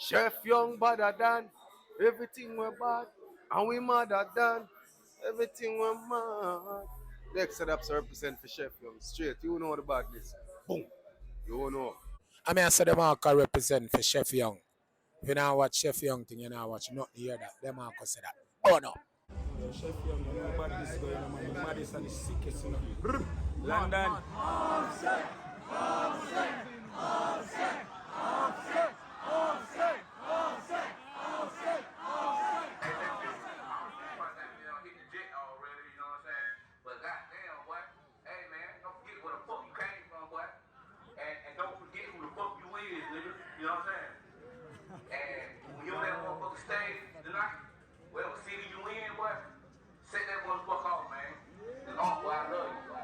Chef Young better than everything we're bad, and we madder than everything we're mad. The Exodus represent for Chef Young straight. You know the badness. Boom. You know. I mean, I said the marker represent for Chef Young. If you now watch Chef Young thing, you now watch not hear that. Them marker say that. Oh no. Yo, Chef Young, you know about this going on, man. The maddest and the sickest, you know. London. Offset, offset, offset, offset, offset, offset, offset, offset. Hit the jet already, you know what I'm saying? But goddamn, boy, hey man, don't forget where the fuck you came from, boy. And don't forget who the fuck you is, nigga. You know what I'm saying? And when you on that motherfucker stage tonight, whatever city you in, boy, set that motherfucker off, man. And oh, boy, I love you, boy.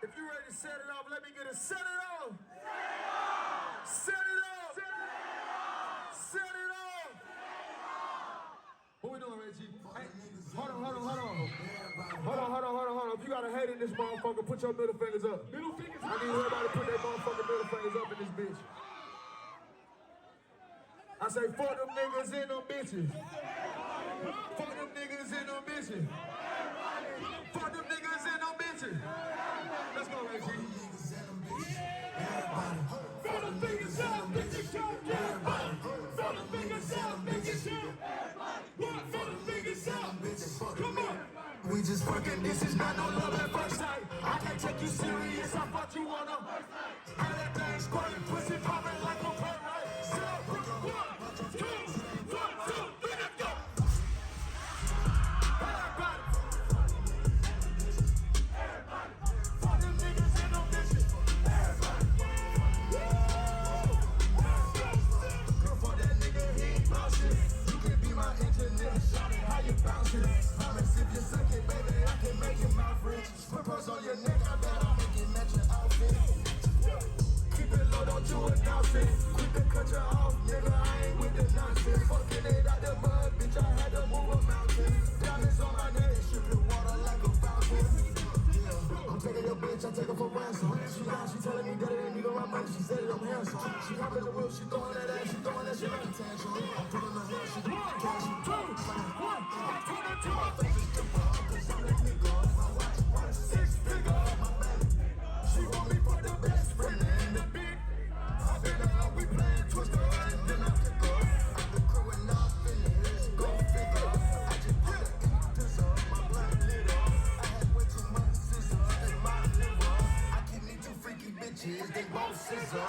If you're ready to set it off, let me get a set it off. Set it off. Set it off. What we doing, Reggie? Hey, hold on. If you got a hate in this motherfucker, put your middle fingers up. Middle fingers up. I need everybody to put their motherfucking middle fingers up in this bitch. I say, fuck them niggas and them bitches. Fuck them niggas and them bitches. Fuck them niggas and them bitches. Let's go, Reggie. Throw them fingers up, bitches, come everybody. Throw them fingers up, bitches, what? Throw them fingers up, bitches, come on. We just fucking, this is not no love at first sight. I can't take you serious, I thought you wanna. How that thing squirting, pussy popping like a pet right. So, 1, 2, 1, 2, 3, let's go. Everybody. Fuck them niggas and them bitches. Everybody. Girl, fuck that nigga, he ain't bouncing. You can be my internet, shawty, how you bouncing? Promise if you suck it, baby, I can make your mouth rich. Put purse on your neck, I bet I'll make it match your outfit. Keep it low, don't you announce it. Quick to cut you off, nigga, I ain't with the nonsense. Fucking it out the mud, bitch, I had to move a mountain. Diamonds on my neck, shipping water like a fountain. I'm taking your bitch, I take her for ransom. She lying, she telling me that it ain't even my money. She said it, I'm handsome. She hopping the wheel, she throwing that ass, she throwing that shit like a tantrum. I'm pulling her hair, she doing cash. 1, 2, 1, 2, 1, 2, 2. Cause I'm that nigga on my watch, 6 figure. She want me for the best friend in the beat. I've been out, we playing Twister, and then I took off. I've been growing up in the hills, go figure. bitches on.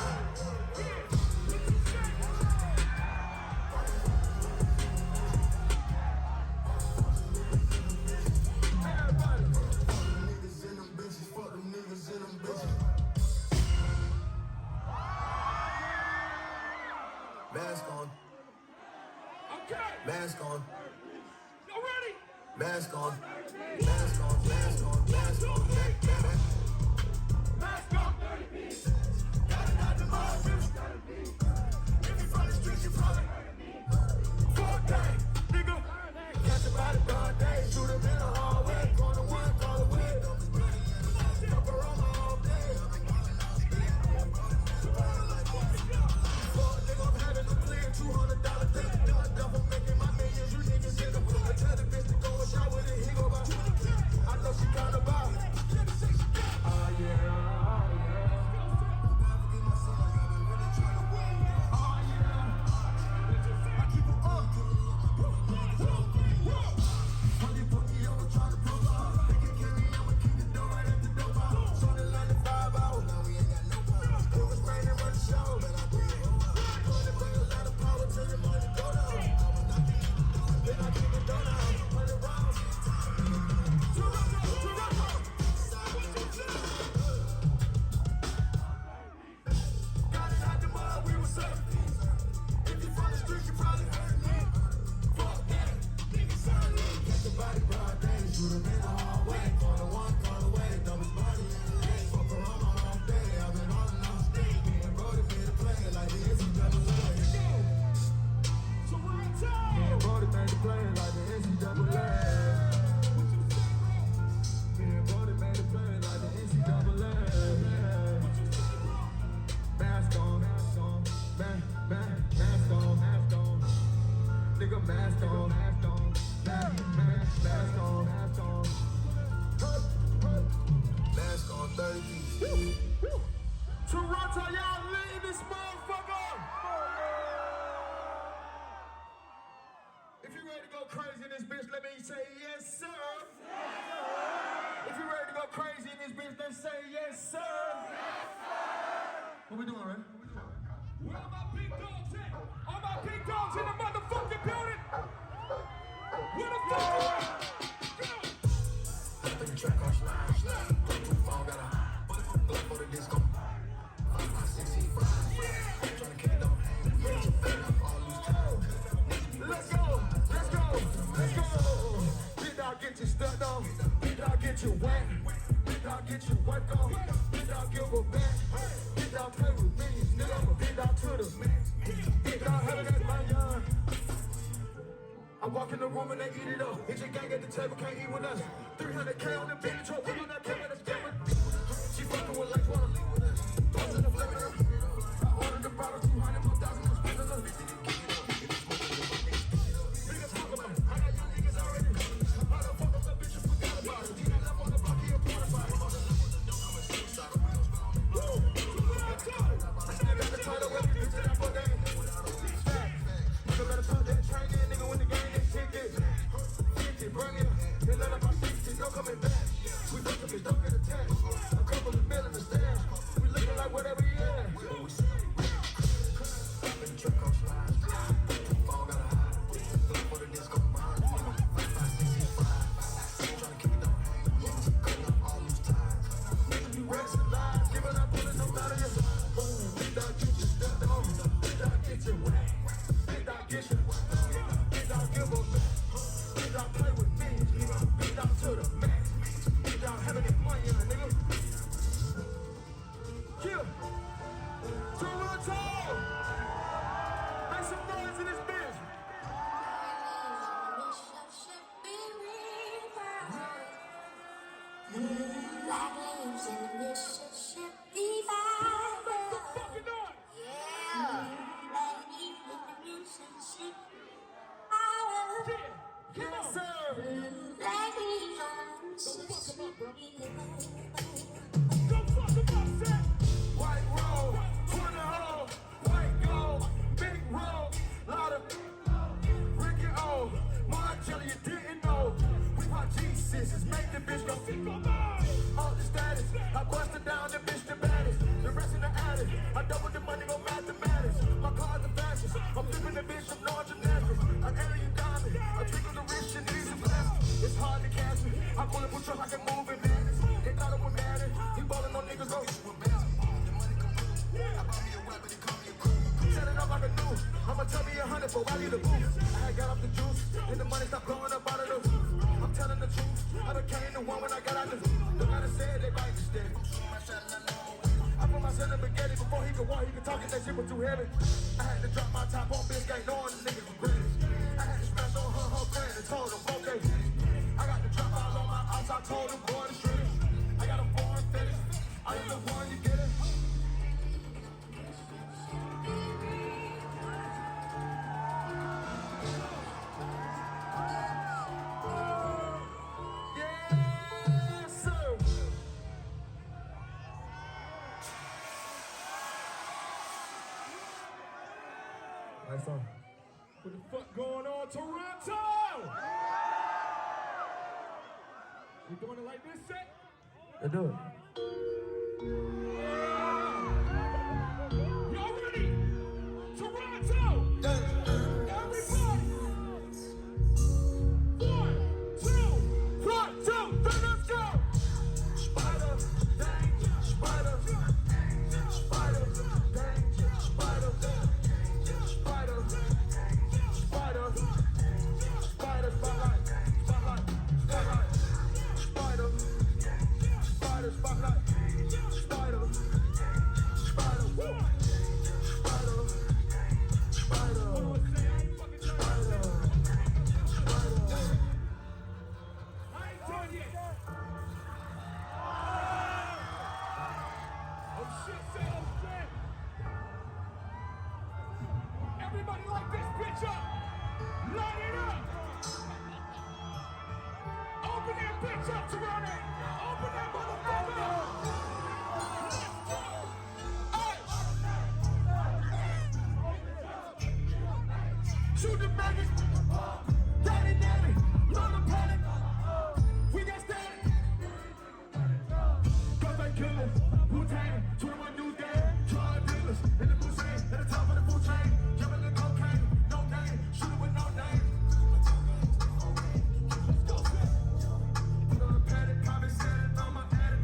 Mask on. Okay. Mask on. You ready? Mask on. Mask on. Mask on. Mask on. Let's go. Gotta dodge the mud, bitch. If you from the streets, you from it. Fuck that, nigga. Catch a body broad day. Shoot him in the hallway. Corner one, call away. Fuck around my all day. Fuck, nigga, I'm having a clear $200 day. Double making my millions. You niggas in the pool. I tell the bitch to go and shot with it. He go by. I know she kinda about it. Oh yeah. Toronto, y'all lit in this motherfucker! If you ready to go crazy in this bitch, let me say yes, sir. If you ready to go crazy in this bitch, let's say yes, sir. What we doing, right? Where are my big dogs at? All my big dogs in the motherfucking building. Where the fuck are they? Take the track off slide. Too far, got a blood for the disco. 565. Trying to kick it down. Let's go. Let's go. Let's go. Did I get you stuck on? Did I get you wet? Did I get you work on? Did I give a back? Did I play with me? Nigga, did I to the max? Did I have it at my young? I walk in the room and they eat it up. Hit your gang at the table, can't eat with us. 300K on the bench, truck, we on that camera, that's different. She fucking with like one. Those in the flavor. I ordered the bottle, 200 more thousand, I'm spending them. Niggas talk about it. I got young niggas already. How the fuck up that bitch, you forgot about it. You left on the block, he a qualified. Woo! I still got the title, every bitch that I put down. Nigga better put that train in, nigga, when the game is ticket. 50, bring it. They let up our 60, no coming back. We fuck the bitch, don't get attached. A couple of mil in the stash. We looking like whatever he at. I've been truck on slide. Fall got a high. Blood for the disco behind me. 565. Trying to kick it down. Cutting up all loose ties. You rest and lies. Giving up bullets, no matter your boom. Did I get you stepped on? Did I get you wet? Did I get you? Did I give a back? Did I play with me? Did I to the max? Did I have any money in a nigga? Kill. Toronto! Make some noise in this bitch! Black leaves in the Mississippi Valley. fucking noise? Yeah. Black leaves in the Mississippi Valley. Come on. Sir! Black leaves on the Mississippi Valley. Go fuck them up, Seth. White roll, 20 hole, white gold, big roll, lot of Ricky O. Marcelli, you didn't know. We pop G6s, make the bitch go Go mine. all the status. I busted down the bitch the baddest. The rest in the attic. I And the money stop blowing up out of the. I'm telling the truth. I became the one when I got out the. The man said they bite instead. I put myself in spaghetti before he could walk, he could talk, and that shit was too heavy. I had to drop my top on Biscayne, knowing the niggas was ready. I had to smash on her friend and told him, okay. I got the drop all on my ops, I told him, boy, the shredder. I got a foreign fetish. I am the one, you get it? Yes, sir. Nice song. What the fuck going on, Toronto? We doing it like this, set? Let's do it. Y'all ready? Toronto! Everybody! 1, 2, 1, 2, 3, let's go! Spider, danger, spider, spider, danger, spider, spider, spider, spider, spotlight, spotlight, spotlight, spider, spider, spotlight, spider, spider, woo, spider, spider, spider, spider. I ain't done yet. Oh shit, say oh shit. Everybody light this bitch up. Light it up. Open that bitch up, Toronto. Open that motherfucker up. Let's go. Hey. Shoot the maggots, daddy, daddy, love the panic. We got static. Gunfight killers, Wu-Tang, 21 new gang, drug dealers, in the Bushane, at the top of the food chain, jumping the cocaine, no name, shooting with no name. Put on a panic, probably sitting on my attic.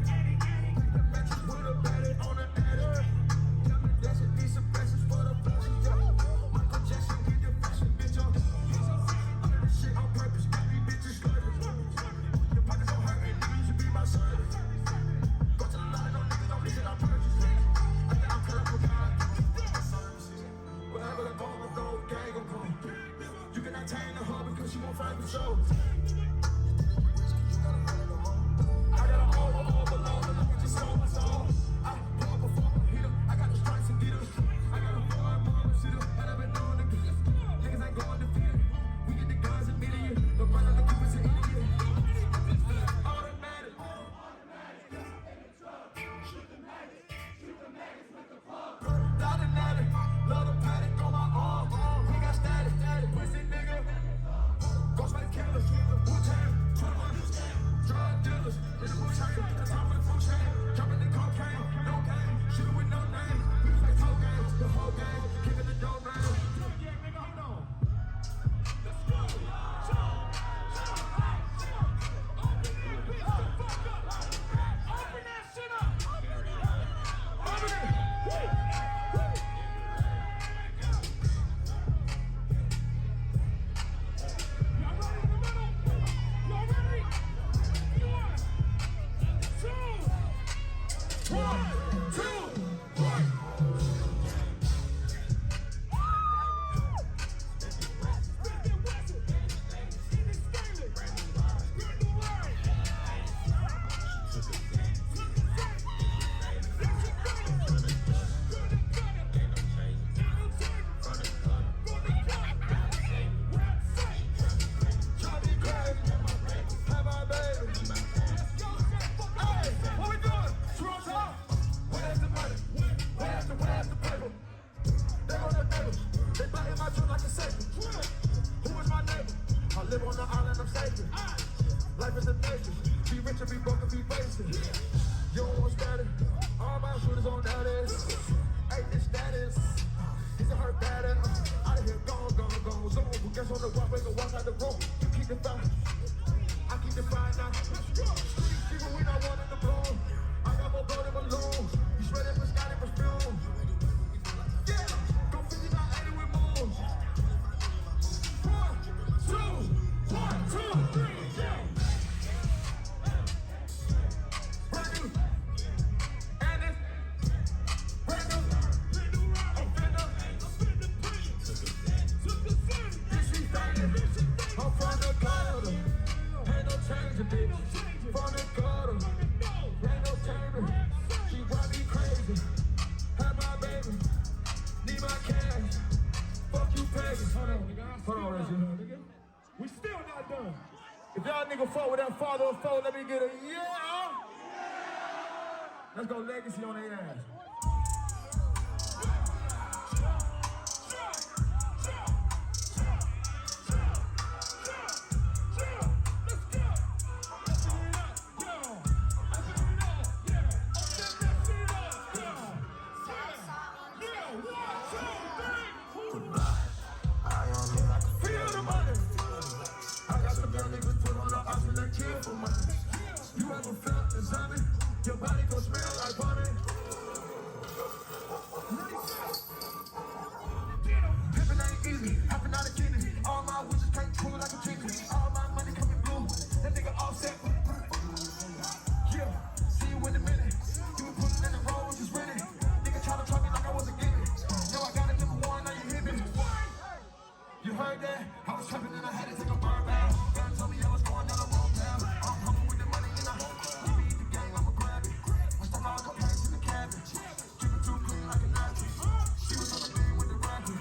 The mattress with a battery on the attic. Got me dashing, need some pressures for the flashes, yo. Michael Jackson, get your fashion, bitch, yo. I'm in this shit on purpose, got these bitches slurping. Your pockets don't hurt, and nigga, you should be my service. Go to the line, no niggas don't listen, I purchase. I think I'm colorful, God. Wherever the ball will go, gang gon' come. You cannot tame the hoe because she won't fight for shows. I got a all below, but look at your soul, my soul. I pour before I hit 'em. I got the stripes and get 'em. I got a boy, mama, shit 'em. And I've been known to get 'em. Niggas ain't going defeated. We get the guns immediate. The brother, the Cooper's an idiot. Automatic. Automatic. Love the paddock on my arm. We got static, static. Pussy nigga. Ghostface killers. Wu-Tang. 21 drug dealers. In the Wu-Tang. At the top of the food chain. Jumping the cocaine. No game. Shooting with no name. We was like toe game. The whole game. Kicking the dough, man. Yeah, nigga, hold on. Let's go. Open that bitch the fuck up. Open that shit up. Open it. Y'all ready in the middle? Y'all ready? 1, 2, 1. Charlie Gray. Have my baby. Hey, what we doing? Toronto? Where's the money? Where's the paper? They on the table. They biting my truth like a safer. Who is my neighbor? I live on the island, I'm safety. Life is a nation. Be rich or be broke or be basic. You don't want status. All my shooters on that ass. Ain't this status. These are her bad ass. Out of here, gone, gone, gone. Zone. Who gets on the walkway, go walk out the room. You keep the fire. I keep the fire now. Even we not wanting to bloom. I got more blow than balloons. You sweating for Scotty for fumes. Yeah, go 59, 80 with moons. 1, 2, bitch. From the gutter, ain't no taming. She drive me crazy. Have my baby, need my cash. Fuck you, Peggy. Hold on, Reggie. We still not done. If y'all nigga fuck with that father or foe, let me get a yeah. Let's go legacy on their ass. You ever felt the zombie? Your body gon' smell like vomit. Pimpin' ain't easy, hopping out of kidney. All my wishes came true like a chicken. All my money coming blue. That nigga all set. Yeah, see you in a minute. You been putting in the road, just ready. Nigga tryna try me like I was a gimme. Yo, I got a number one, now you hit me. You heard that? I was trapping and I had to take a burn bath. God told me I was going down the wrong path. I'm humble with the money and I give me the game, I'ma grab it. I stuck all the packs in the cabbage. Keep it too clean like a mattress. She was on the beam with the rapper.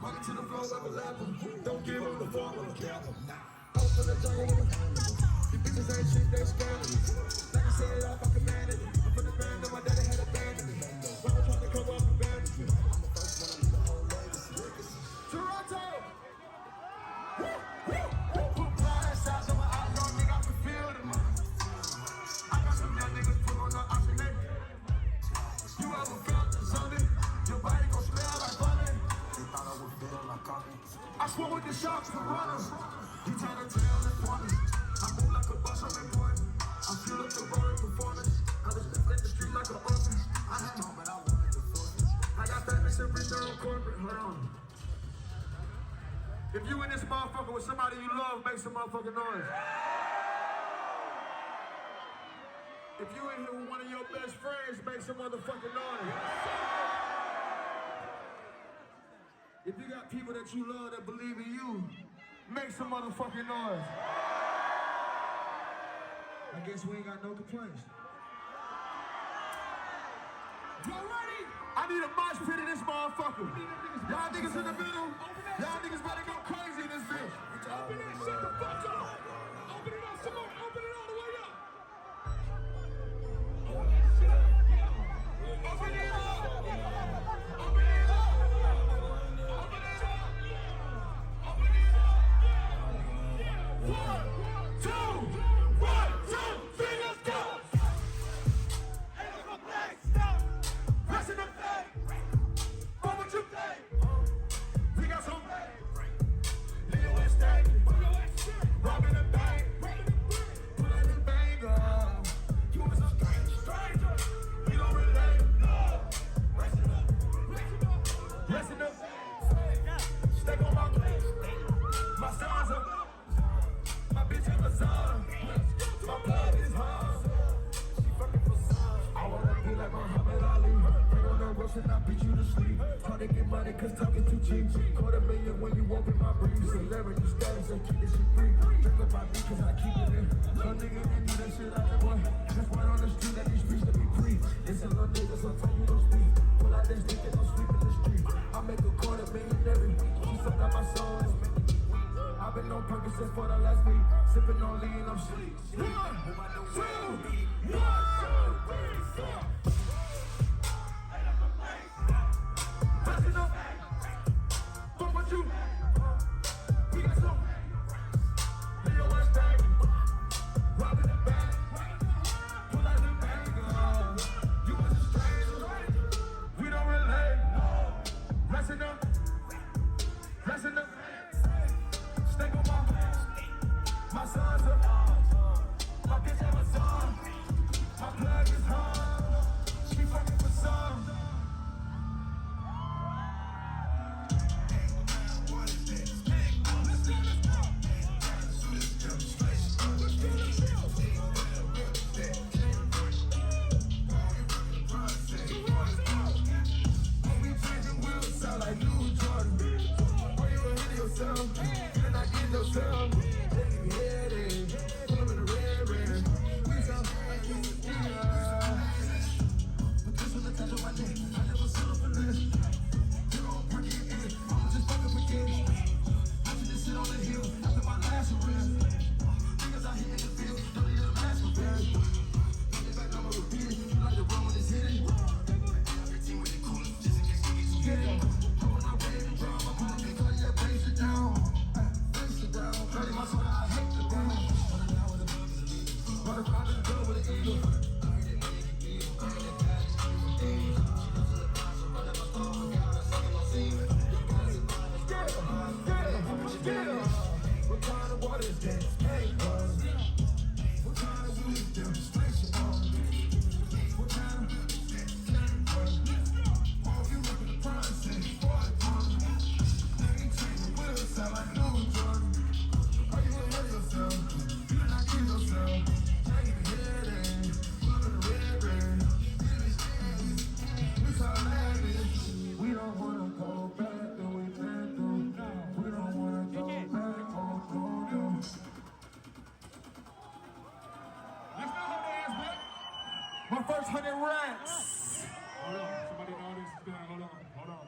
Walking to the floor like a lapper. Don't give them the fuck on the cap. Out for the jungle. These bitches ain't shit, they scammers. Like I said, I fucking manage it. I'm from the band, and my daddy had a band in it. Mama trying to cover up the bandage. Toronto! Put blind sides on my outlaw, nigga, I can feel them. I got some young niggas put on the oxygen. You ever felt the zombie? Your body gon' smell like vomit. They thought I would feel like coffee. I swore with the shots for runners. You turn the tail and point. I move like a bus, I'm important. I feel like the road performance. I just left the street like an orphan. I had no, but I wanted to force it. I got famous and rich on corporate. Hold on. If you in this motherfucker with somebody you love, make some motherfucking noise. If you in here with one of your best friends, make some motherfucking noise. If you got people that you love that believe in you, make some motherfucking noise. I guess we ain't got no complaints. Y'all ready? I need a mosh pit in this motherfucker. Y'all niggas in the middle. Y'all niggas better go crazy in this bitch. Open that shit the fuck up. Open it up some more. Open it all the way up. Open it up. Open it up. Open it up. Open it up. 1, 2, 1, 2, 3, let's go. Rest in the play. What would you play? We got some Leo and Stag. Robbing the bank. Pulling the banger. You was a stranger. We don't relate. Rest in the. Rest in the. Stay on my place. My sons are. My bitch Amazon. My blood is hard. She fucking for some. I wanna be like Muhammad Ali. Bring on the ropes and I beat you to sleep. Trying to get money cause talking too cheap. $250,000 when you open my brief. Celebrity status and keep this shit free. Drink up my beat cause I keep it in. Some nigga didn't do that shit out there, boy. Just went on the street, let these streets let me breathe. It's a little nigga, sometimes you don't speak. Pull out this dick and don't sweep in the street. I make a $250,000 every week. She sucked out my soul, it's making me weak. I've been on Percocet for the last week. Sipping on lean, I'm sleep. 1, 2, 1, 2, 3, 4. Passing up. Fuck with you. We got some. Leo and Stag. Robbing the bank. Pull out the banger. You was a stranger. We don't relate. Passing up. Passing up. Stay on my sons are. My bitch Amazon. My plug is hard. 30 months when I hate the game. But if I just go with the eagle. What kind of water is this? Hey, what kind of weed demonstration on? What kind of all you look at the price and they ain't taking the wheels, sound like no drug. Are you gonna hurt yourself? You did not kill yourself. Take the head in, put in the red red. This how life is. We don't wanna go back to what we been through. We don't wanna go back, oh no. Let's not hold their ass back. My first 100 racks. Hold on. Somebody know this is down. Hold on.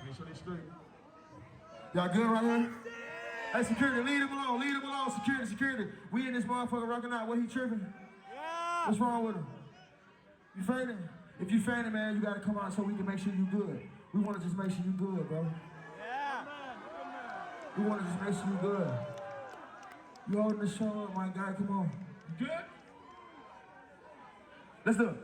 Make sure they straight. Y'all good right here? Hey, security, leave him alone, security. We in this motherfucker rocking out. What he tripping? Yeah. What's wrong with him? You fainting? If you fainting, man, you gotta come out so we can make sure you good. We wanna just make sure you good, bro. Yeah. We wanna just make sure you good. You holding the show up, my guy, come on. You good? Let's do it.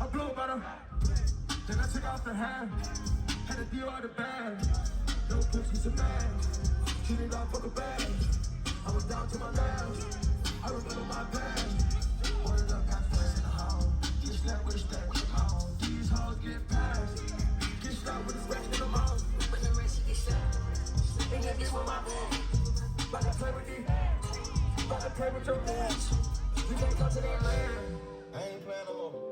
I blew about her, then I took off the hat, had a deal out the bag, no pussies and bags, treated off for the bag, I was down to my last, I remember my past, ordered up past friends in the hall, get slapped with a stack with the mouth, these hoes get passed, get slapped with a stack in the mouth, but the rest get slapped, and get this for my bag, about to play with these, about to play with your bitch, you can't come to that land, I ain't playing no more.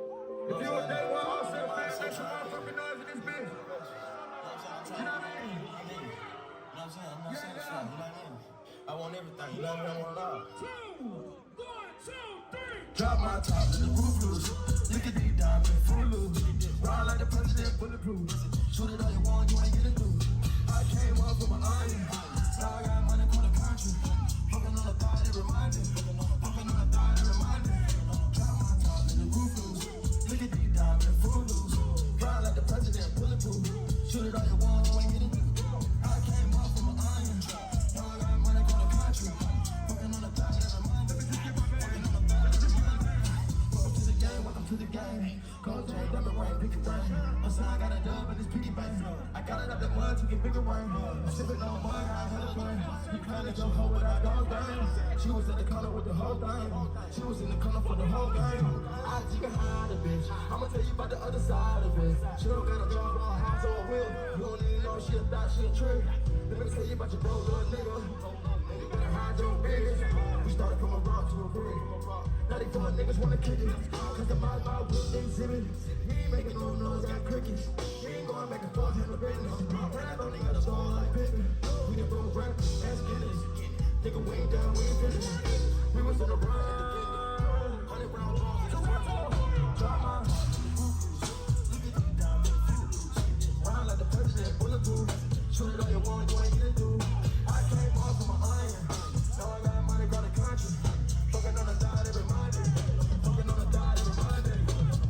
If you a day one offset fan, make some motherfucking noise in this bitch. You know what I mean? You know what I'm saying? I'm not satisfied, you know what I mean? I want everything, you know what I mean? I want it all. 2, 1, 2, 3. Drop my top to the roof loose. Look at these diamonds, full loose. Ride like the president, bulletproof. Shoot it all you want, you ain't get it through. I came up from an iron. Now I got money for the country. Fucking on the thigh, that remind me. Fucking on the thigh, that remind me. Drop my top to the roof loose. Look at these diamonds, full loose. Ride like the president, bulletproof. Shoot it all you want, you ain't get it through. I came up from an iron. Now I got money for the country. Fucking on the thigh, that remind me. Welcome to the game. Gold chain, diamond ring, pick a ring. My son got a dub in his piggy bank. I got it up the mud to get bigger rain. I'm sipping on mud, I had a brain. You planted your hoe without dog game. She was in the corner with the whole thing. She was in the corner for the whole game. I think I hide a bitch. I'ma tell you about the other side of it. She don't got a job on house or a wheel. You don't even know she a thought, she a trick. Let me tell you about your bro, little nigga. And you better hide your bitch. We started from a rock to a brick. 94 niggas wanna kick it. Cause the my whip exhibit. He ain't making no noise like crickets. He ain't going back and forth in the business. And I only got a ball like Pippen. We done broke rap, ass Guinness. Nigga, we ain't done, we ain't finished. We was on the run. 100 round balls. Drop my look at these diamonds. Ride like the president, bulletproof. Shoot it all you want, you ain't get it through. I came off from an iron. Now I got money for the country. Fucking on the thigh, every Monday. Fucking on the thigh, every Monday.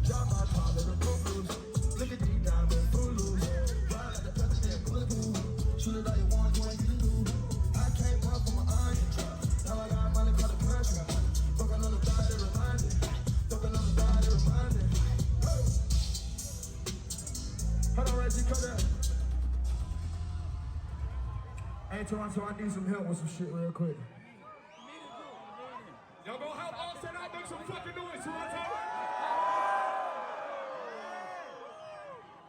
Drop my top in the roof loose. Look at these diamonds, full loose. Ride like the president, bulletproof. Shoot it all you want, you ain't get it through. I came up from an iron. Now I got money for the country. Fucking on the thigh, every Monday. Fucking on the thigh, every Monday. Hold on, Reggie, come down. Hey, Toronto, I need some help with some shit real quick. Y'all gonna help Offset out, make some fucking noise, Toronto.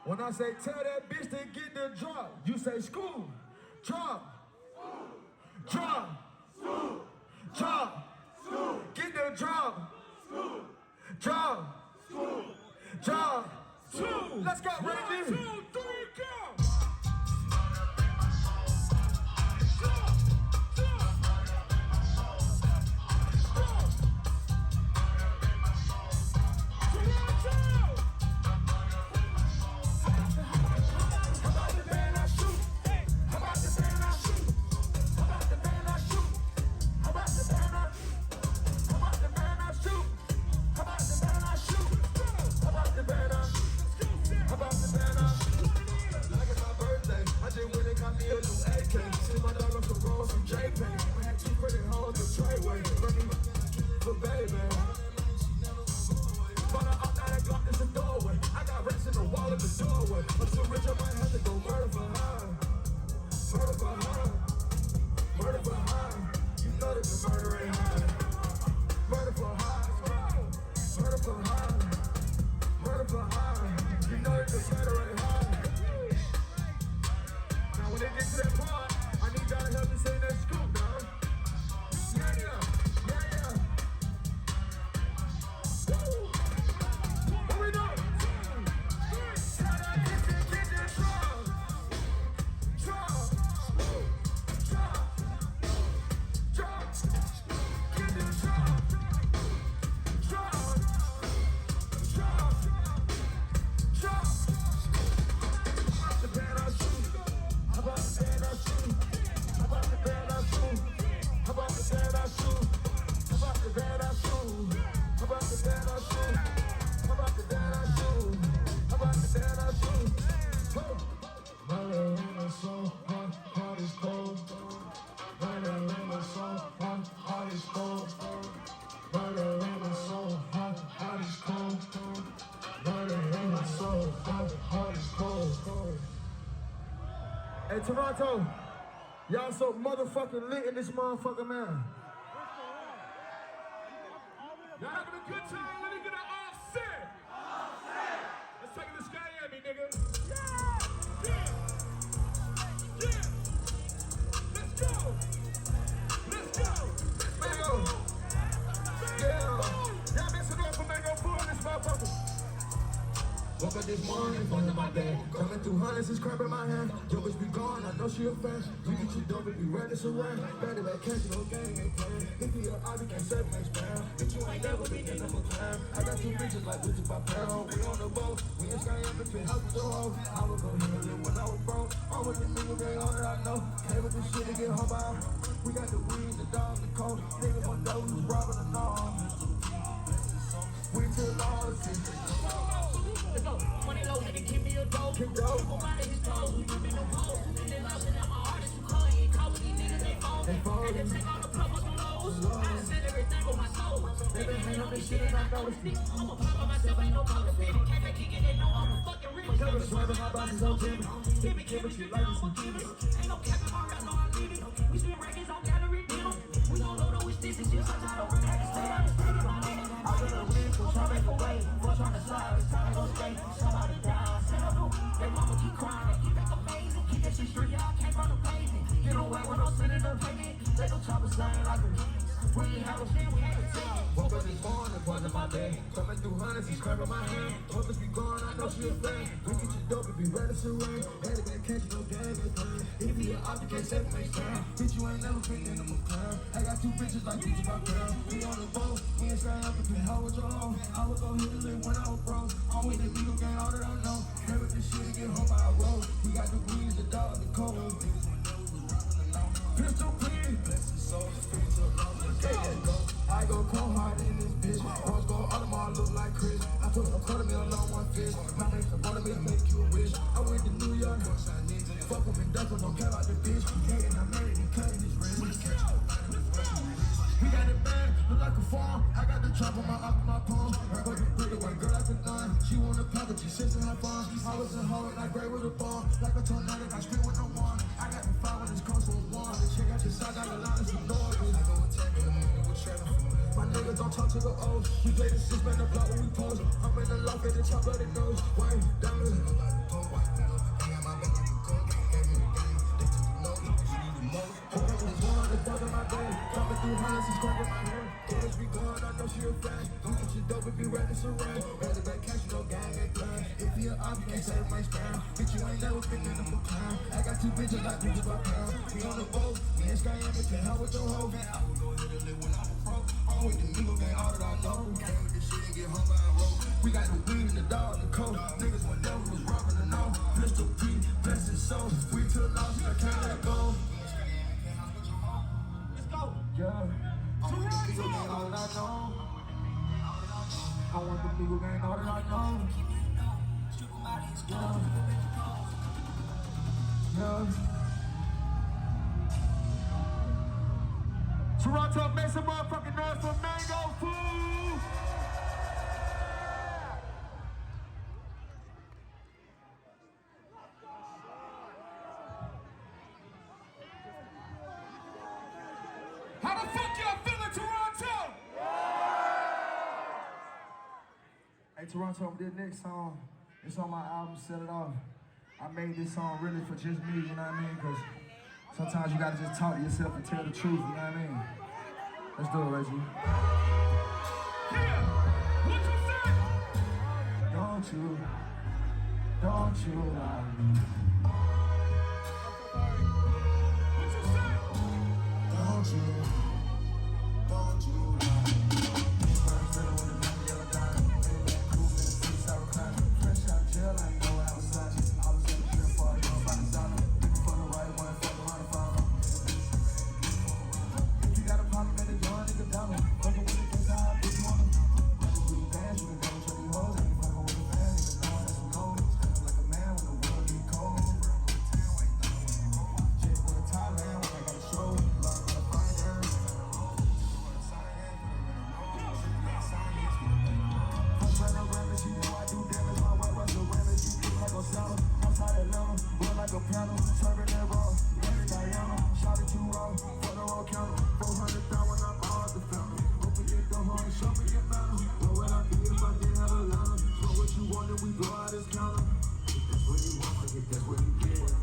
When I say tell that bitch to get the drop, you say school, drop, drop, drop, get the drop, drop, drop. Let's go, Reggie. 1, 2, 3, go. How about the band I shoot? She pretty hoes the trade way. Running for baby. But I'm not a Glock, it's a doorway. I got racks in the wall at the doorway. I'm so rich, I might have to go murder for her. Murder for her. Murder for her. You know that the murder ain't high. Murder for her. Murder for her. Murder for her. You know that the murder ain't high. Now when they get to that part, I need y'all to help me say that scoop, dog. Yeah, yeah. Yeah, yeah. Woo! What we doing? Shout out to the kitchen truck. Truck. Truck. Truck. Kitchen truck. Truck. Truck. Truck. The band I shoot. How about the band I shoot? How about the band I shoot? How about the band I shoot? How about the band I shoot? How about the band I shoot? How about the band I shoot? How about the band I shoot? Murder in the soul, heart is cold. Murder in the soul, heart is cold. Murder in the soul, heart is cold. Murder in the soul, heart is cold. Hey Toronto, y'all so motherfucking lit in this motherfucker, man. Y'all having a good time? Let me get an offset. Let's take it to Miami, nigga. Yeah. Let's go. Let's go. Mango. Yeah. Y'all make some noise for Mango Fool in this motherfucker. Woke up this morning, phone in my bed. Coming through hundreds, it's crap in my hand. Yo, bitch be gone, I know she a fan. You get your dope, it be ready to surround. Better back catch no game, ain't playing. If you a hobby, can't set my span. Bitch, you ain't never been in number climb. I got two bitches like Gucci by pound. We on the boat, we in sky up between house with the hoe. I was gon' heal it when I was broke. I'm with the niggas, they all that I know. Came with this shit to get home by. We got the weed, the dog, the coke. Niggas want know who's robbing the norm. We took all the shit. Let's go. 20 low, nigga, give me a dope. Keep dope. Come out of his toes, we ripping the walls. And then I'm in my heart, it's too cold. He ain't call with these niggas, they phone. They phone. And then take all the plug with the lows. I said everything with my soul. They been hanging on this shit and I know it's me. I'ma pop on myself, ain't no problem. Can't they kick it, they know I'm a fucking rich. Never swerving, my box is on Jimmy. Give me, you like this one, give it. Ain't no cap in my rap, no, I leave it. We spin records on gallery deal. We gon' load up with sticks and shit, sometimes I don't have to stay out. I feel a win, so try to make a way. For trying to slide, it's time to go straight. Somebody die, set up new. They mama keep crying, keep back amazing. Keep that shit straight, y'all came from the pavement. Get away with no sitting up payment. Let them choppers slang like a we ain't have a shit, we had a team. Woke up this morning, was in my bed. Coming through hundreds, he's grabbing my hand. Hopeless be gone, I know she a fan. We get your dope, it be ready to rain. Better back catch no game, it's fine. If you an object, can't set my stand. Bitch, you ain't never been in the clown. I got two bitches like Gucci by pound. We on the boat, we ain't sky up between how with your hoe. I was gon' hit it when I was broke. I'm with the legal gang, all that I know. Play with this shit and get home by a road. We got the weed, the dog, the cold. Pistol clean, bless his soul, straight to the love. I go cold hard in this bitch. Rose gold Audemars look like Chris. I took a quarter meal on one fish. My make the water meal make you a wish. I went to New York. Fuck with me, duck, don't care about the bitch. Yeah, and I married and cutting his wrist. We got it bad, look like a farm. I got the chop on my palm. Her fucking pretty white girl like a nun. She wanna pop it, she sits and have fun. I was in home like gray with a ball. Like a tornado, I spit with no one. I got the fire when it's close to a wall. The chick got the side, got a line of some noise. My niggas don't talk to the O's. We play the six man the block when we pose. I'm in the loft at the top of the nose. White diamonds. I got my back on the cold. Gave me the game. They took the note. You need the most. Hold on, was one the dog in my day. Coming through hundreds, he's cracking my hair. Killers be gone, I know she a fan. You get your dope, it be ready to surround. Better back catch no gang, ain't blind. If you an object, can't save my span. Bitch, you ain't never been in the clown. I got two bitches like Gucci by pound. We on the boat, we in sky and between how with your hoe. I would go hit it when I was broke. I'm with the legal gang, all that I know. Came with this shit and get home by a road. We got the weed and the dog, the coat. Niggas went down, was robbing the know. Pistol P, bless his soul. We to the lost, I can't let go. Let's go. Yeah. I want the legal gang, all that I know. I want the legal gang, all that I know. Yeah. Toronto, make some motherfucking noise for Mango Food. How the fuck y'all feeling, Toronto? Hey, Toronto, this next song, it's on my album, Set It Off. I made this song really for just me, you know what I mean? Because sometimes you gotta just talk to yourself and tell the truth, you know what I mean? Let's do it, Reggie. Yeah, what you say? Don't you lie. What you say? Don't you lie. Fresh out jail, I know outside. I was in the trip for a girl by the sauna. For the right one, fuck around and found her. If you got a problem, let it young nigga down. Fucking with it, guess how I bitch want him. Never really fast, you can go to these hoes. Ain't fucking with a fan, nigga, know that's some gold. Standing like a man when the world get cold. Check with a Thailand when I got a show. Love with a fire. First round of rabbit, she know I do damage. My white was a rabbit, you look like a saddle. Outside Atlanta, run like a panel. Serving that raw, Mary Diana. Shot it too raw, for the roll counter. 400,000 I'm all the family. Open it the horn, show me your manner. Know what I do if I didn't have a ladder. So what you want and we blow out this counter. If that's what you want, if that's what you get.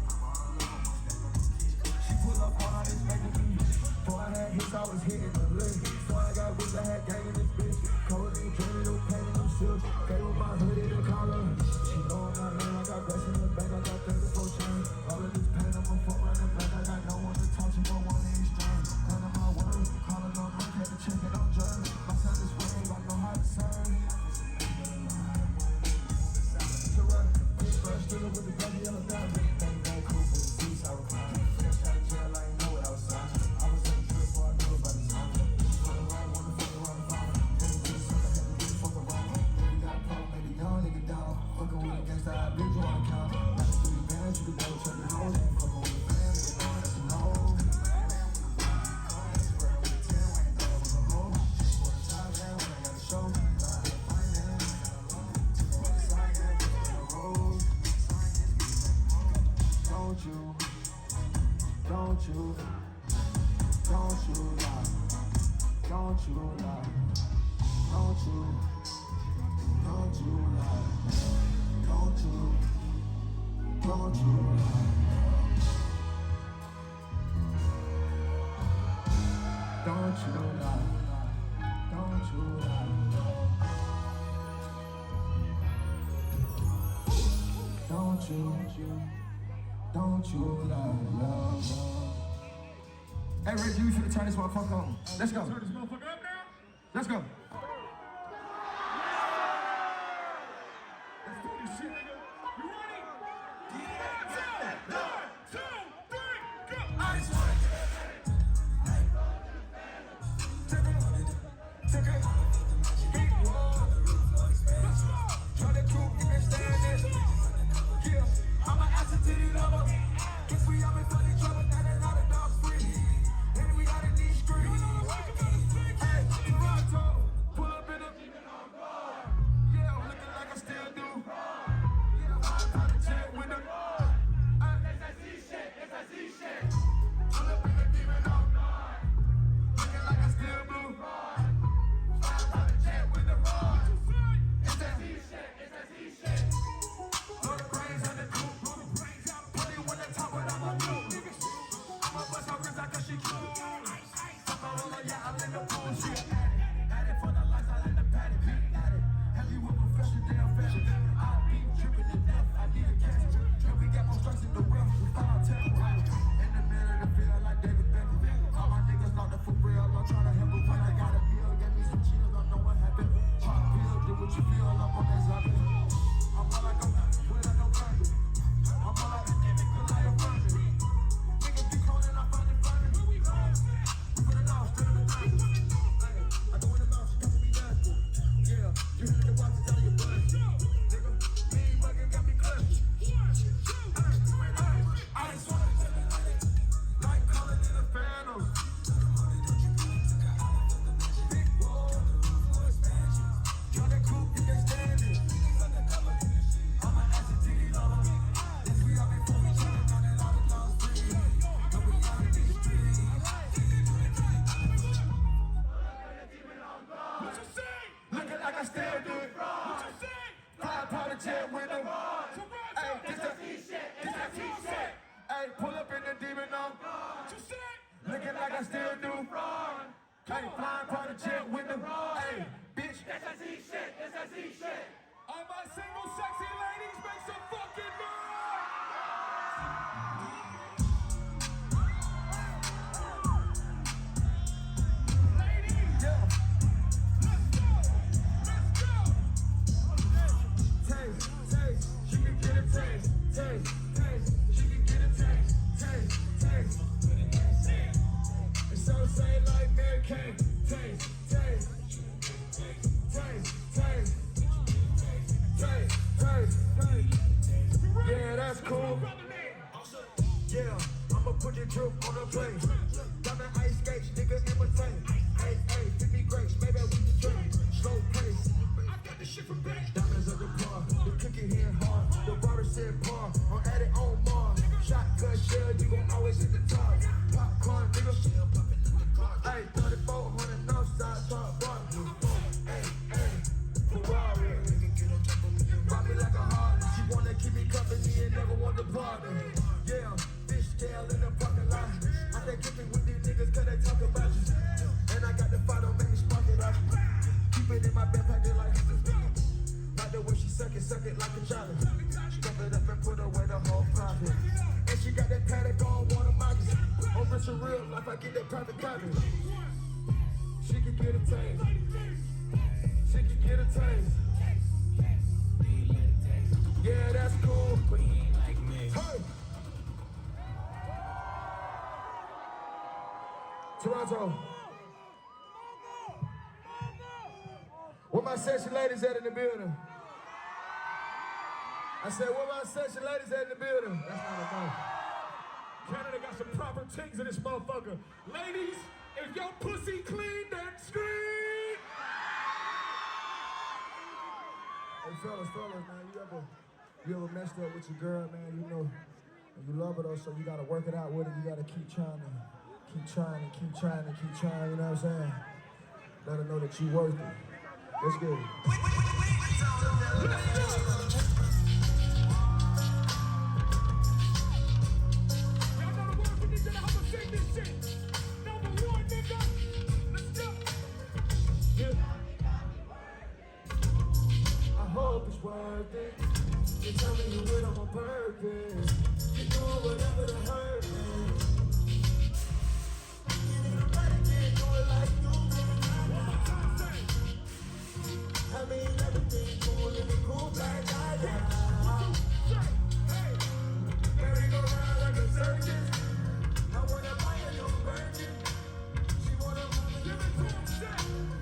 She pull up on all this making me. Before I had hits, I was hitting the lick. Before I got whips, I had gang in this bitch. Codeine, drinking, no pain, no silk. Gave with my hoodie, the collar. She know I'm not lame, I got rest in the bank, I got 34 chains. All of this pain, I'm a fuck running back. I got no one to talk to, no one to exchange. None of my words, calling on me, had to check it on Jeremy. My son is wave, I know how to serve. To run, bitch, first dealer with the bloody yellow diamond. Thank God, cool for the peace, I recline. Fresh out of jail, I ain't know what I was signing. I was in the trip before I knew about the sign. For the right one, for the right found. Then it gets something, had to get the fuck around. Maybe got a problem, maybe young nigga down. Fucking with a gangsta, I bitch, you on account. Got to do the bands, you can go check the hoes. Ain't fucking with a fan, nigga, know that's a no. Don't you lie, love. Hey, Reggie, you finna turn this motherfucker on. Let's go. Turn this motherfucker up now. Let's go. Let's do this shit, nigga. You ready? 1, 2, 3, go. I just wanna take it. Big wall. Try to prove you can stand this. Yeah, I'm an absentee lover. Guess we all in funny trouble. Now that all the dogs free. And we out in these streets. Hey, Toronto. Pull still do fraud. Hey, flying part of jet with the hey, bitch. That's that Z shit. That's that Z shit. All my single sexy ladies, make some fucking noise. Ladies, Yeah. let's go. Let's go. Taste, taste, she can get a taste, taste, taste, she can get a taste, taste, taste. It's so say like Mary Kay, taste, taste, taste, taste, taste, taste, taste. Yeah, that's cool. Yeah, I'ma put the drip on the plate. Diamond ice skates, nigga imitate. Hey, hey, 50 grapes, maybe we can drink. Slow pace. I got this shit from back. Diamonds at the bar, the cookie here hard. The water said par, I'm at it on Mars. Shotgun shell, you gon' always hit the top. Popcorn, nigga. Hey, 3400 north side, top bottom. Hey, hey, Ferrari. Rock me like a Harley. She wanna keep me company and never want to bother. Yeah, fish scale in the parking lot. I can't keep it with these niggas cause they talk about you. And I got the fight, don't make me spark it up. Keep it in my back pocket like it's a like the way she suck it like a jolly. Stuff it up and put away the whole profit. And she got that paddock on water markets. On rich and real life, I get that private copy. She can get a taste. She can get a taste. Yeah, that's cool. Hey! Toronto. Where my sexy ladies at in the building? I said, where my sexy ladies at in the building? That's not enough. Canada got some proper things in this motherfucker. Ladies, if your pussy clean, then scream. Hey, fellas, man, you ever messed up with your girl, man? You know, and you love her though, so you gotta work it out with her. You gotta keep trying, you know what I'm saying? Let her know that you worth it. Let's get it. Y'all know the word for nigga to help us sing this shit. Number one, nigga. Let's go. I hope it's worth it. You tell me you with on purpose. You're doing whatever to hurt me. Nobody can do it like you do. I mean, everything cool in the cool black eye. Merry-go-round like a circus. I wanna buy a new virgin. She wanna give it to him.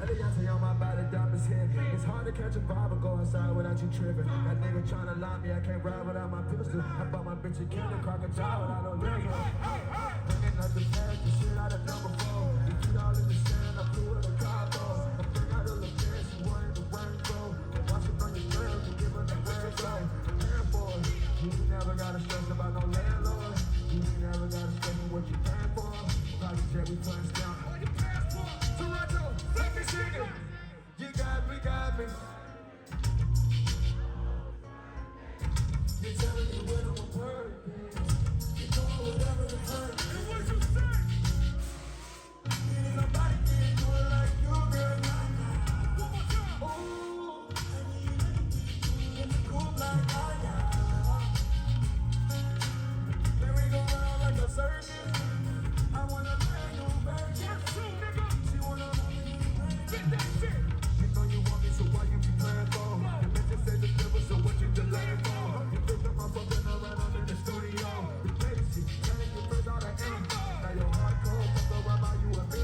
I think I tell y'all my body diamonds here. It's hard to catch a vibe and go outside without you tripping. That nigga tryna lie me, I can't ride without my pistol. I bought my bitch a candy crocodile without no liver. Bringing up the past, the shit out of number 4. You put all in the sand, I flew with a cargo. I bring out a little dance, she wanted the word go. Watch it on your girl, you give her the word go. Air boy, you never gotta stress about no landlord. You never gotta stress on what you paying for. Private jet, we punch down. Toronto, let me sing it. You got me. You're telling me when I'm on purpose. You're doing whatever to hurt me. And what you say? Nobody can do it like you, girl. One more time. Ooh, I need anything in the cool black eye. Merry-go-round like a circus. I wanna bring you back. Verse 2, nigga. She wanna hold me. Get that shit. You know you want me, so why you be playing for? The bitch said the devil, so what you delaying for? You picked up my phone, then I ran on in the studio. You crazy, telling your friends all the aim. Now your heart cold, fuck around by you and me.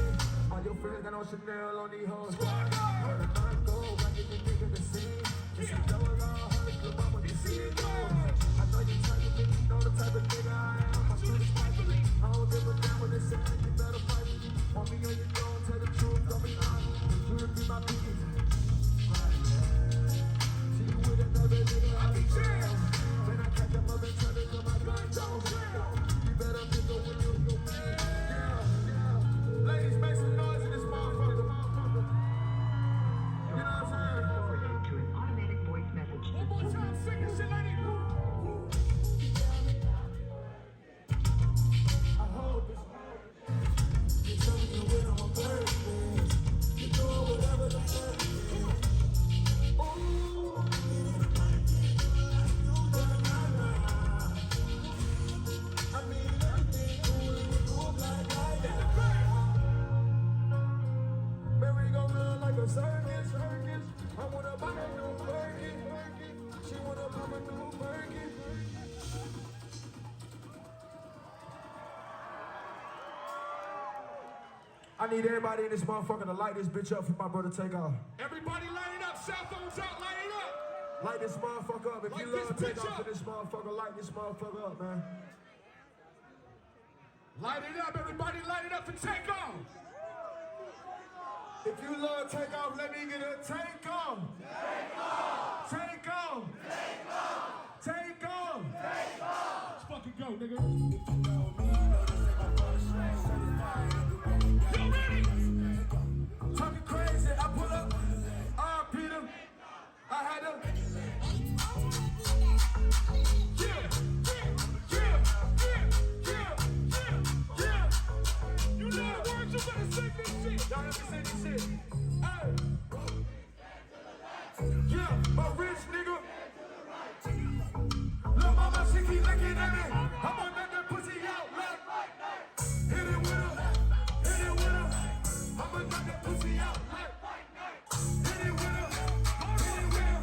All your friends got on Chanel on these hoes. Heard a night go, rockin' the nigga the scene. Just a double law, heard your mama, you see it go. I know you type of me, you know the type of nigga I am. My shit is spicy. I don't give a damn what they say, you better fight me. Want me or you don't, tell the truth, don't be honest. You would be my biggest. See you with another nigga, I'll be jail. When I catch up, I've been trying to get my gun down. You better pick up when you go man. Yeah. Ladies, make some noise in this motherfucker. You know what I'm saying? To an automatic voice message One more time, sing this shit, lady. I hope it's you tell me circus. I wanna buy a new Birkin. She wanna buy a new Birkin. I need everybody in this motherfucker to light this bitch up for my brother Takeoff. Everybody line it up. Cell phones out. Line it up. Light this motherfucker up. If Light you this love bitch Takeoff up. for this motherfucker, light this motherfucker up, man. Light it up. Everybody line it up for Takeoff. If you love Takeoff, let me get a Takeoff. Takeoff. Takeoff. Let's fucking go, nigga. Talking crazy, I pull up. Peter, I had to. You know the words, you better sing this shit. Y'all let me say this shit. Hey. Yeah, my rich nigga. Lil' mama, she keep looking at me. I'ma make that pussy out like. Hit it with her. Hit it with her. I'ma knock that pussy out like. Hit it with her. Hit it with her.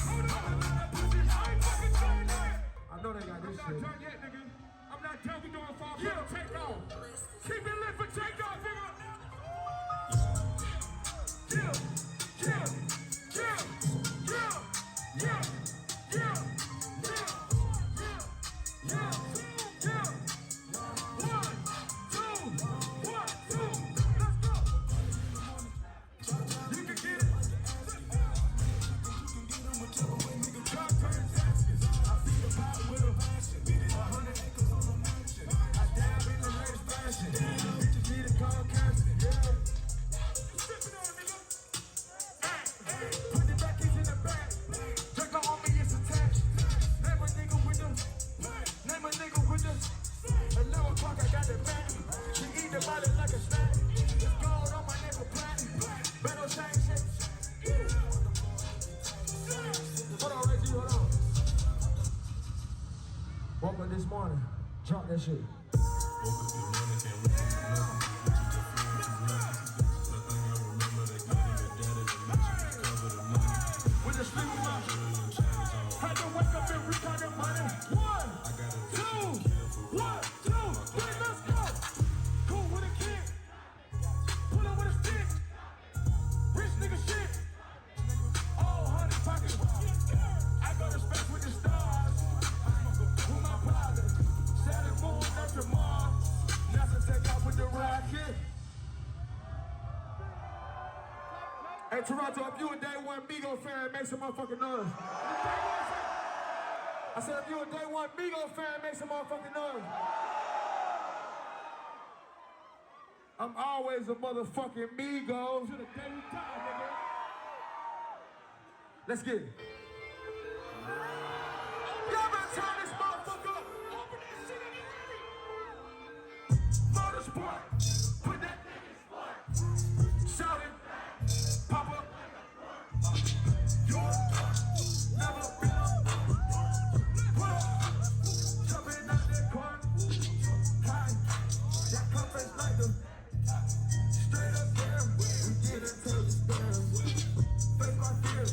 I'ma knock that pussy out. I ain't fucking done yet. I know they got this I'm not shit. done yet, nigga. I'm not done. We doing far for Takeoff. Keep it lit for Takeoff, nigga. Yeah, yeah, yeah, yeah, yeah, yeah, yeah, yeah, yeah. 1, 2, 1, 2. Let's go. You can get it. I see the pot with a passion. 100 acres on a mansion. I dab in the latest fashion. Bitches need a car casting. Yeah. Put the back in the back. Draco on me is attached. Name a nigga with them. Name a nigga with them. A little clock, I got the back. She eat the body like a snack. It's gold on my nigga platinum. Better same shit. Hold on, Reggie, hold on. Woke up this morning. Drop that shit. With the sleeping up. Had to wake up and recount the money. 1, 2, 1, 2, 3, let's go. Cool with a kid. Pull up with a stick. Rich nigga shit. All 100 pockets. I go to space with the stars. Who my pilot? Saturn, moon, after Mars. NASA take off with the rocket. Hey Toronto, if you a day one Migo fan, make some motherfucking noise. I said if you a day one Migo fan, make some motherfucking noise. I'm always a motherfucking Migo. To the day we die, nigga. Let's get it. Y'all better turn this motherfucker up. Open that shit in Motorsport. Put that nigga in sport. Shout it. Pop up. You're never been up. Pull up. Jumping out that car. High. That compass like the straight up there. We get it till it's there. Face my fears.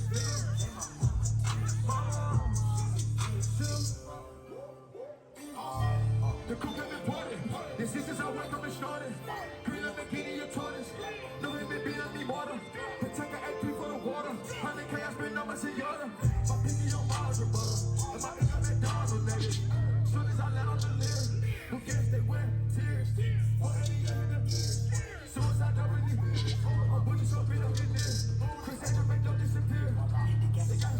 The cook have been party. The sisters I wake up and started. Green up bikini, your tortoise. No women beat up me water. Protect an AP for the water. 100K I spend on my Toyota. My pinky on miles of butter. And my ink on that dog related. Soon as I land on the lyric, who guess they wear tears? 180 suicide already. I'm putting so big up in there. Chris Angel make them disappear. They got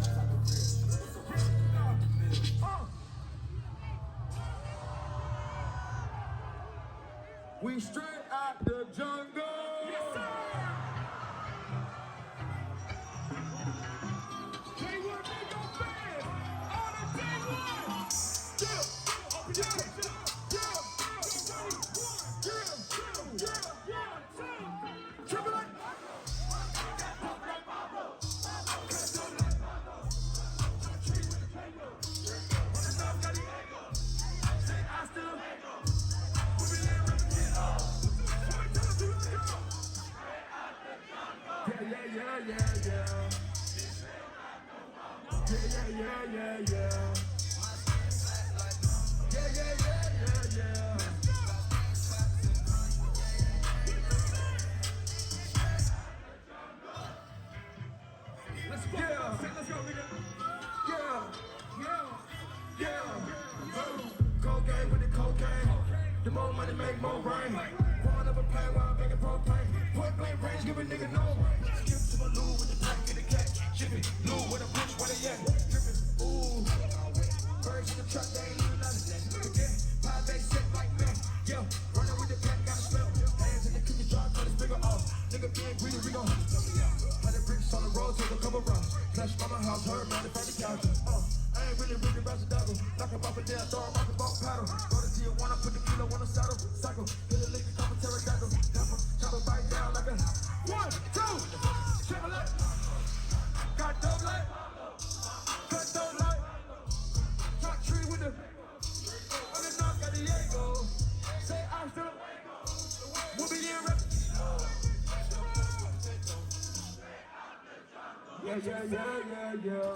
we straight out the jungle. Yes, sir. Day one, Migo fan. All the day one. Yeah. Open your eyes, shut up. Yeah. Triple it. Yeah, Let's go. Let's go, nigga. Cocaine with the cocaine. The more money make more rain. Pouring up a pain while I'm making propane. Point blank range, give a nigga no range. Skip to my loo with the tank and the cat. Chicken, loo with a bitch, where they at? Drippin', ooh. Birds in the truck, they ain't even nothing. Again, pie they sit like man. Yo, running with the pack, gotta smell. Hands in the cookie jar, cut his bigger off. Nigga being greedy, we gon' 100 bricks on the road, take a couple rounds. Flash by my house, heard man, if I the counter. I ain't really about the doggo. Knock him off a damn throw him off the ball paddle. Go to Tijuana, put the kilo on the saddle. Cycle, hit a lick, couple pterodactyl. Chop a bite down like a 1, 2, Chevrolet. Got double light. Cut double light. Top tree with the on the knock at Diego. Say I still we'll be in rep. Yeah.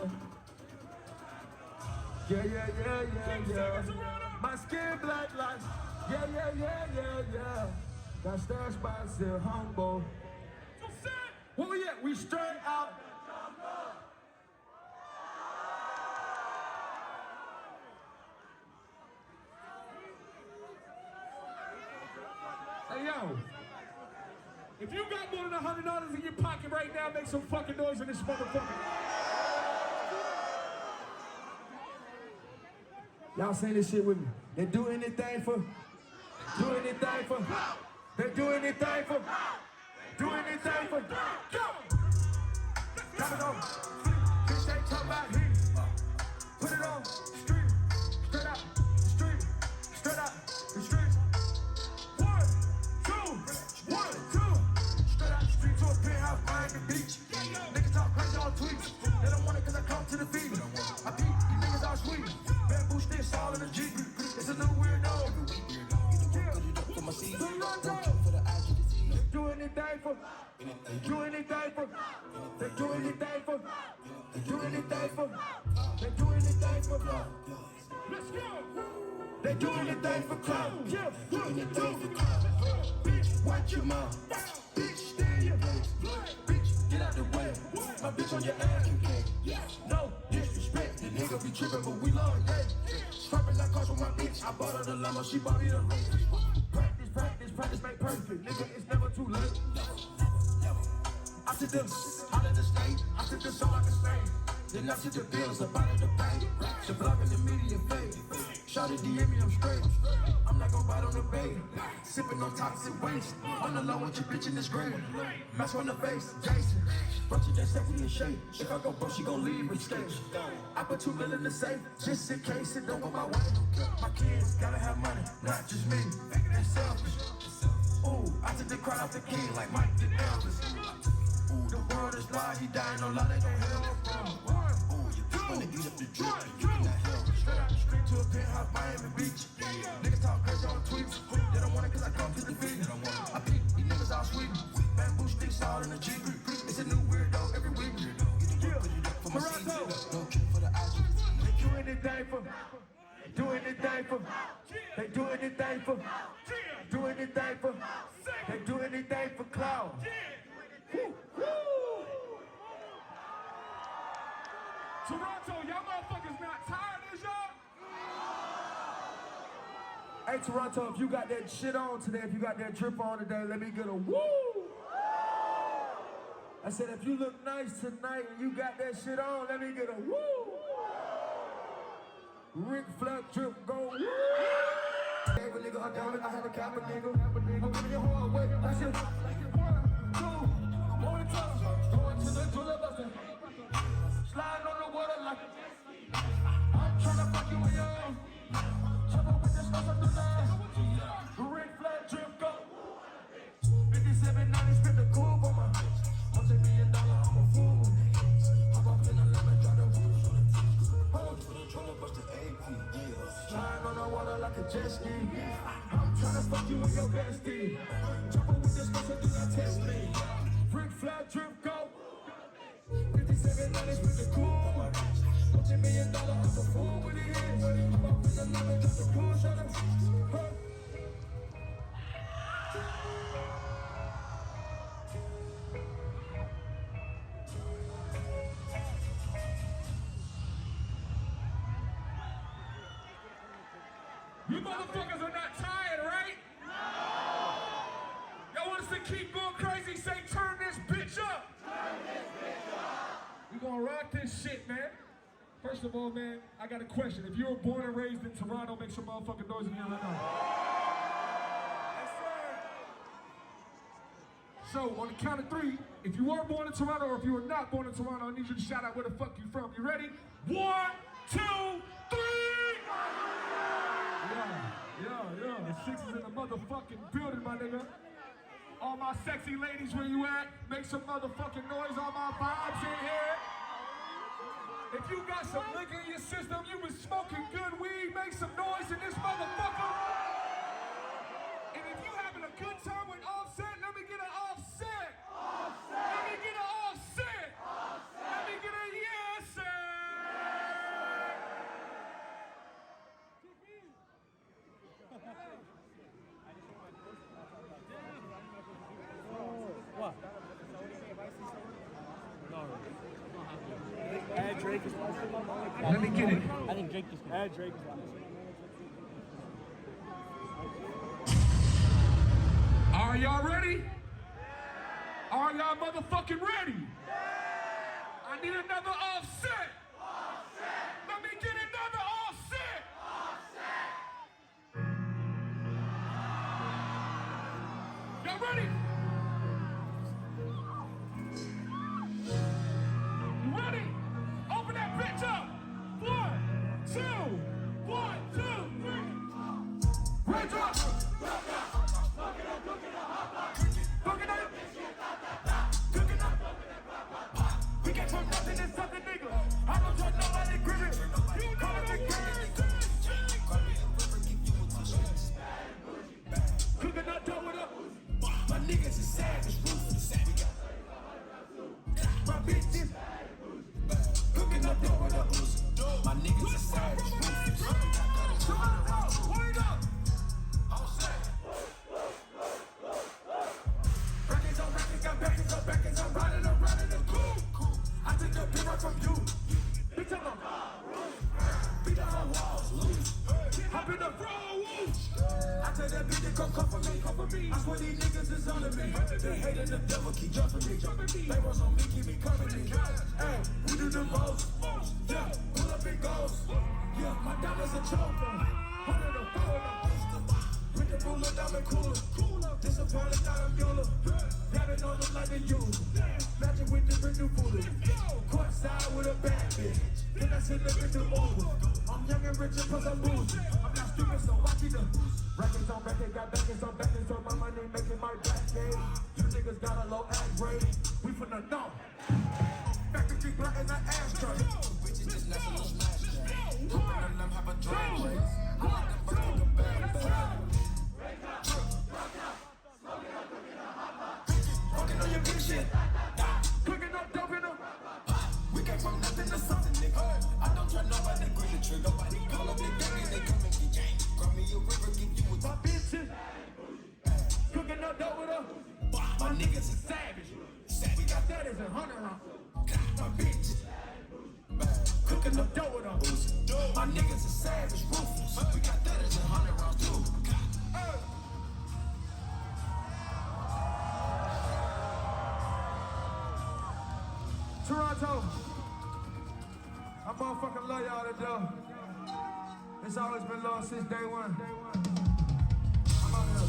My skin black lights. Yeah. Got stash by still humble. Where we at? We straight out. Hey, yo. If you got more than $100 in your pocket right now, make some fucking noise in this motherfucker. Y'all say this shit with me. They do anything for. Do anything for. They do anything for. Do anything for. Go! Drop it on. Bitch, they talk about heat. Put it on. Street. Straight out. Street. Straight out. The street. 1, 2. 1, 2. Straight out the street to a penthouse, Miami Beach. Niggas talk crazy on tweets. They don't want it cause I come to the beat. I beat these niggas all sweet. Bamboo sticks all in the Jeep. It's a new weirdo. They do anything for. They do anything for. They do anything for. They do anything for. They do anything for. Let's go. They do anything for clout. Yeah, do anything for clout. Bitch, watch your mouth. Bitch, stay in your place. Bitch, get out the way. My bitch on your ass. No disrespect. The nigga be trippin', but we love it. Strapping like cars with my bitch. I bought her the limo, she bought me the race. Practice make perfect. Nigga, it's never too late. I took them out of the state. I took the soul like a snake. Then I took the bills up out of the bank. The vlog in the media fake. Shot it, DM me, I'm straight. I'm not gon' bite on the bait. Sipping on toxic waste. On the low with your bitch in this grave. Mask on the face, Jason. Brought you that stuff in shape. If I go broke, she gon' leave with skate. I put $2 million in the safe, just in case it don't go my way. My kids gotta have money, not just me. They selfish. Ooh, I took the crown off the king like Mike did Elvis. Ooh, the world is blind, he dying on lie, they gon' hell from. Ooh, you just wanna eat up the drip, you cannot help. Straight out the street to a penthouse, Miami Beach. Niggas talk crazy on tweets, they don't want it cause I come to the beat. I beat these niggas all sweet, bamboo sticks all in the Jeep. It's a new weirdo every week. Toronto, no trip for the IG. They do anything for. Do anything for. They do anything for. Do anything for. They do anything for cloud. Toronto, y'all motherfuckers not tired, is y'all? Hey Toronto, if you got that shit on today, if you got that drip on today, let me get a woo. I said, if you look nice tonight and you got that shit on, let me get a woo. Rick Flair drip go woo. Gave a nigga a diamond, I had a cap a nigga. I'm giving you hard way. That's it. 1, 2, 1, 2. Going to the toilet buster. Sliding on the water like I'm tryna fuck you in your own. Chopper with the stuff up the line. Rick Flair drip go. 5790 spent the coupe on my bitch. $1 million, I'm a fool. Hop up in the lemon, drop the roof on the teeth. Hold for the trailer, bust the AP, yeah. Sliding on the water like a jet ski. I'm tryna fuck you with your bestie. Chopper with the stuff up do not test me. Rick Flair drip go. Every night it's with the cool. $40 million, I'm a fool with it. I'm up in the limit, got the cool shut up. You motherfuckers are not tired, right? Y'all want us to keep going crazy? Say, turn this bitch up. We gonna rock this shit, man. First of all, man, I got a question. If you were born and raised in Toronto, make some motherfucking noise in here right now. Yes, sir. So, on the count of 3, if you were born in Toronto or if you were not born in Toronto, I need you to shout out where the fuck you from. You ready? 1, 2, 3! Yeah. The 6 is in the motherfucking building, my nigga. All my sexy ladies, where you at? Make some motherfucking noise. All my vibes in here. If you got some liquor in your system, you been smoking good weed, make some noise in this motherfucker. And if you having a good time with Offset, let me get an Offset. Let me get an Offset. Let me get a yes, sir. What? No. Add Drake is Let me get it. I think Drake is add Drake is Are y'all ready? Are y'all motherfucking ready? I need another Offset. Let me get another Offset. Y'all ready? Ready? Open that bitch up. 1, 2, 1, 2, 3. Right drop. We came from nothing to something, nigga. I don't trust nobody, gripping. You know the cooking up dough with us. My niggas is savage, ruthless. My bitches cooking up dough with us. My niggas is savage, ruthless. Word up. All set. Records on records, got backers on backers. I'm riding around in the cool. I took a big one from you. Bitch, I'm a beat down on walls, loose. Hop in the road, I tell that bitch to come for me. I swear these niggas is under me. They hating the devil, keep jumping me. They was on me, keep me coming me. Hey, we do the most. Yeah, pull up and goes. Yeah, my diamonds a choker. 104. With the ruler, diamond cooler. Disappointed, not a mule. Dabbing on them like a Yule. Magic with the new fooler. Court side with a bad bitch. Then I send the bitch to over. I'm young and rich and plus I'm bougie. I'm not stupid, so watch it. Records on record, got backers on backers. So my money making my black game. You niggas got a low ass grade. We finna know. Factory blunt in the ashtray. Bitches just national smash that. Hoping on them have a drag race. I like them fucking the bad boy. Walking on your bitch shit. Cooking up dope in them. We came from nothing to something, nigga. I don't try nobody, green the trigger. Nobody call up the gang and they come and get gang. Grab me a river, give you a my bitches. Cooking up dope with them. My niggas is savage. We got that as a hunter round. My bitches. Cooking up dope with them. My niggas is savage, ruthless. We got that as a hunter round too. Toronto, I motherfucking love y'all to death. It's always been love since day one. I'm out here.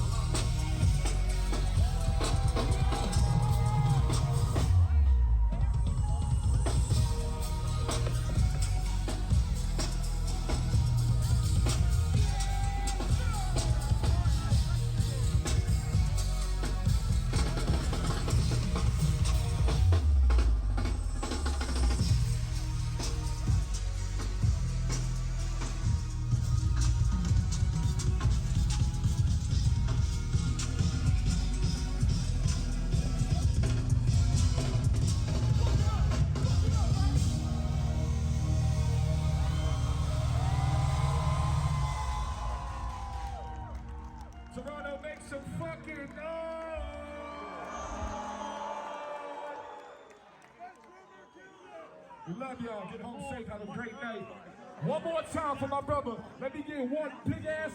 Toronto, make some fucking noise! We love y'all. Get home safe. Have a great night. One more time for my brother. Let me get one big ass